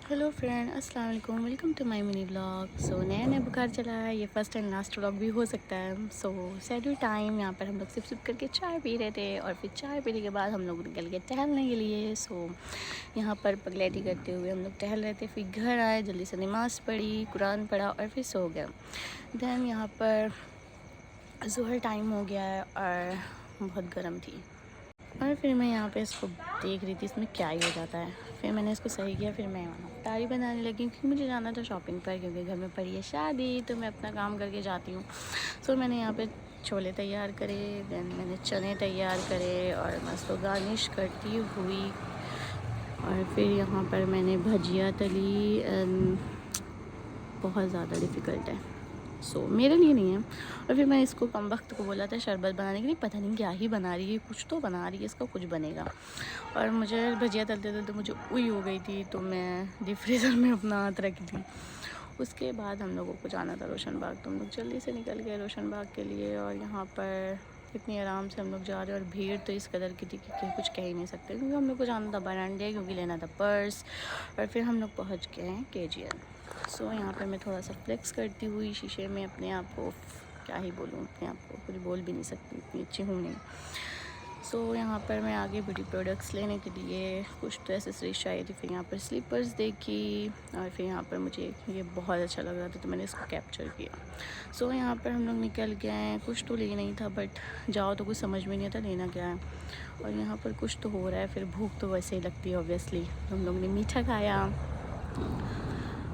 Hello friend, अस्सलाम वालेकुम। Welcome to my mini blog. So नया नया बुखार चला है, ये फर्स्ट एंड लास्ट व्लॉग भी हो सकता है। सो शेड्यूल टाइम, यहाँ पर हम लोग सिप करके चाय पी रहे थे और फिर चाय पीने के बाद हम लोग निकल गए टहलने के लिए। सो यहाँ पर पगलेटी करते हुए हम लोग टहल रहे थे, फिर घर आए, जल्दी से नमाज़ पढ़ी, कुरान पढ़ा और फिर सो गए। दैन यहाँ पर ज़ोहर टाइम हो गया है और बहुत गर्म थी और फिर मैं यहाँ पे इसको देख रही थी इसमें क्या ही हो जाता है। फिर मैंने इसको सही किया, फिर मैं तारी बनाने लगी क्योंकि मुझे जाना था शॉपिंग पर, क्योंकि घर में पड़ी है शादी तो मैं अपना काम करके जाती हूँ। सो मैंने यहाँ पे छोले तैयार करे, दैन मैंने चने तैयार करे और मैं उसको गार्निश करती हुई और फिर यहाँ पर मैंने भजिया तली। बहुत ज़्यादा डिफ़िकल्ट है, मेरे लिए नहीं है। और फिर मैं इसको कम वक्त को बोला था शरबत बनाने के लिए, पता नहीं क्या ही बना रही है, कुछ तो बना रही है, इसका कुछ बनेगा। और मुझे भजिया तलते तलते मुझे उई हो गई थी, तो मैं डीप फ्रीज़र में अपना हाथ रख दी। उसके बाद हम लोगों को जाना था रोशन बाग, तो हम लोग जल्दी से निकल गए रोशन बाग के लिए। और यहाँ पर इतनी आराम से हम लोग जा रहे हैं और भीड़ तो इस कदर की थी कि कुछ कह ही नहीं सकते, क्योंकि हम लोग को जाना था बरांडे, क्योंकि लेना था पर्स। और फिर हम लोग पहुँच गए हैं KGN। यहाँ पे मैं थोड़ा सा फ्लेक्स करती हुई शीशे में अपने आप को, क्या ही बोलूँ, अपने आप को कुछ बोल भी नहीं सकती, इतनी अच्छी हूँ नहीं। यहाँ पर मैं आगे ब्यूटी प्रोडक्ट्स लेने के लिए कुछ तो एसेसरीज चाहिए थी। फिर यहाँ पर स्लीपर्स देखी और फिर यहाँ पर मुझे ये बहुत अच्छा लग रहा था, तो मैंने इसको कैप्चर किया। यहाँ पर हम लोग निकल गए हैं। कुछ तो ले नहीं था, बट जाओ तो कुछ समझ में नहीं आता लेना क्या है। और यहाँ पर कुछ तो हो रहा है, फिर भूख तो वैसे ही लगती है ऑब्वियसली। हम लोग ने मीठा खाया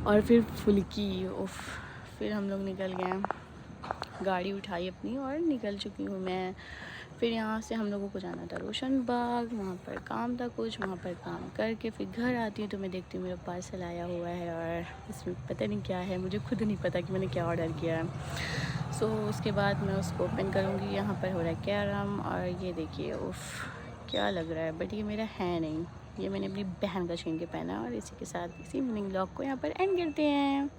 और फिर फुल्की उफ। फिर हम लोग निकल गए, गाड़ी उठाई अपनी और निकल चुकी हूँ मैं। फिर यहाँ से हम लोगों को जाना था रोशन बाग, वहाँ पर काम था कुछ, वहाँ पर काम करके फिर घर आती हूँ तो मैं देखती हूँ मेरा पार्सल आया हुआ है और इसमें पता नहीं क्या है, मुझे खुद नहीं पता कि मैंने क्या ऑर्डर किया है। उसके बाद मैं उसको ओपन करूँगी। यहाँ पर हो रहा है कैरम और ये देखिए उफ क्या लग रहा है, बट ये मेरा है नहीं, ये मैंने अपनी बहन का छीन के पहना। और इसी के साथ इसी मिनी ब्लॉग को यहाँ पर एंड करते हैं।